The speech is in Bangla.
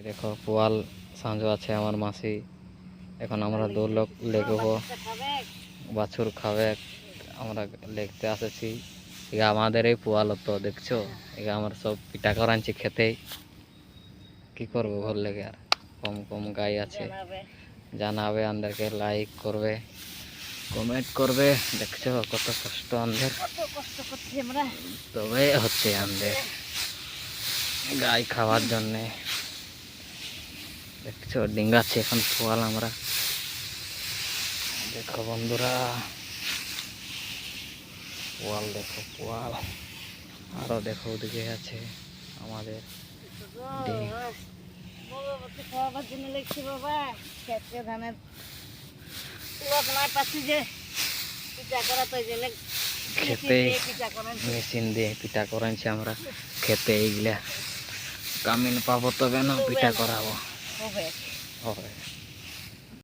দেখো পোয়াল সাঁজো আছে আমার মাসি। এখন আমরা দু লোক লেগবো, বাছুর খাবে। আমরা লেগতে আসেছি। এগা আমাদের এই পোয়াল তো দেখছো, এগা আমার সব পিঠা করাচ্ছি খেতে। কি করবো ঘর লেগে, আর কম কম গাই আছে। জানাবে আমাদেরকে, লাইক করবে, কমেন্ট করবে। দেখছো কত কষ্ট আমাদের, তবে হচ্ছে আমাদের গাই খাওয়ার জন্যে। দেখছো ডিঙ্গাচ্ছে এখন পোয়াল আমরা। দেখো বন্ধুরা, পোয়াল দেখো পোয়াল। আরো দেখো ওদিকে আছে আমাদের ডিম। খাওয়াবার জন্য লেগছি বাবা, খেতে ধানের লোকনায় পাচ্ছি যে পিঠা করা, তো জন্য খেতে মেশিন দিয়ে পিঠা করাইছি আমরা খেতে। এইগুলা কামিন পাবো তবে না পিঠা করাবো। হবে হবে।